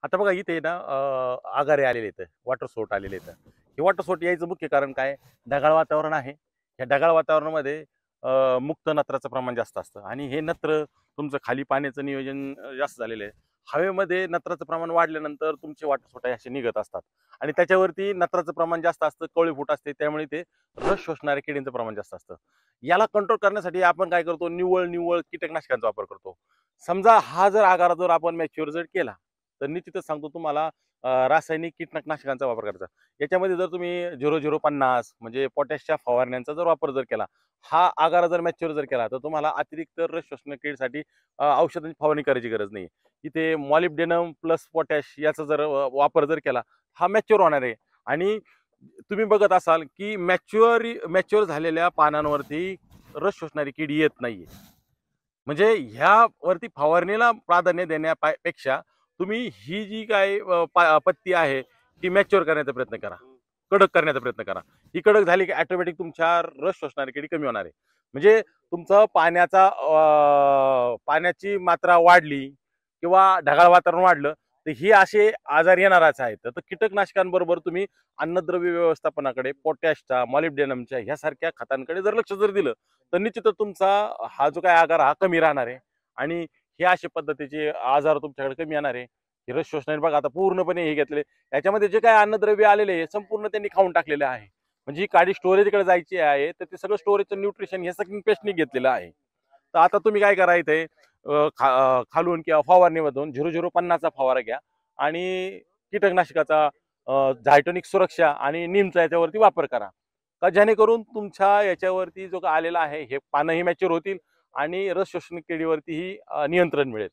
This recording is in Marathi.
आता बघा इथे ना आगारे आलेले आहेत, वॉटर सोर्ट आलेले आहेत. हे वॉटर सोर्ट यायचं मुख्य कारण काय? ढगाळ वातावरण आहे. या ढगाळ वातावरणामध्ये मुक्त नत्राचं प्रमाण जास्त असतं आणि हे नत्र तुमचं खाली पाण्याचं नियोजन जास्त झालेलं आहे. हवेमध्ये नत्राचं प्रमाण वाढल्यानंतर तुमचे वॉटर सोर्ट असे निघत असतात आणि त्याच्यावरती नत्राचं प्रमाण जास्त असतं, कवळी फूट असते, त्यामुळे ते रस शोषणाऱ्या किडींचं प्रमाण जास्त असतं. याला कंट्रोल करण्यासाठी आपण काय करतो? निव्वळ निव्वळ कीटकनाशकांचा वापर करतो. समजा हा जर आगार जर आपण मॅच्युअर जर केला तर निश्चितच सांगतो तुम्हाला रासायनिक कीटकनाशकांचा वापर करायचा. याच्यामध्ये जर तुम्ही 0050 म्हणजे पोटॅशच्या फवारण्यांचा जर वापर जर केला, हा आगार जर मॅच्युअर जर केला, तर तुम्हाला अतिरिक्त रस शोषणासाठी औषधांची फवारणी करायची गरज नाही. इथे मॉलिब्डेनम प्लस पोटॅश याचा जर वापर जर केला, हा मॅच्युअर होणार आहे. आणि तुम्ही बघत असाल की मॅच्युअर झालेल्या पानांवरती रस शोषणारी कीड येत नाहीये. म्हणजे ह्यावरती फवारणीला प्राधान्य देण्यापेक्षा तुम्ही ही जी काय पत्ती आहे ती मॅच्युअर करण्याचा प्रयत्न करा, कडक करण्याचा प्रयत्न करा. ही कडक झाली की ऑटोमॅटिक तुमच्या रस शोषणारी किडी कमी होणार आहे. म्हणजे तुमचं पाण्याची मात्रा वाढली किंवा ढगाळ वातावरण वाढलं तर ही असे आजार येणारच आहेत. तर कीटकनाशकांबरोबर तुम्ही अन्नद्रव्य व्यवस्थापनाकडे पोटॅशच्या, मॉलिब्डेनमच्या ह्यासारख्या खतांकडे जर लक्ष जर दिलं तर निश्चितच तुमचा हा जो काय आजार हा कमी राहणार आहे आणि हे अशा पद्धतीचे आजार तुमच्याकडे कमी येणार आहे. हे रस शोषणारे बघा आता पूर्णपणे हे घेतले, याच्यामध्ये जे काय अन्नद्रव्य आलेले आहे संपूर्ण त्यांनी खाऊन टाकलेले आहे. म्हणजे ही काडी स्टोरेजकडे जायची आहे तर ते सगळं स्टोरेजचं न्यूट्रिशन हे सगळं पेस्टनी घेतलेलं आहे. तर आता तुम्ही काय करा इथे खालून किंवा फवारणीमधून 0050चा फवारा घ्या आणि कीटकनाशकाचा झायटोनिक सुरक्षा आणि नीमचा याच्यावरती वापर करा, का जेणेकरून तुमच्या याच्यावरती जो आलेला आहे हे पानंही मॅच्युअर होतील आणि रस शोषण किडीवरतीही नियंत्रण मिळेल.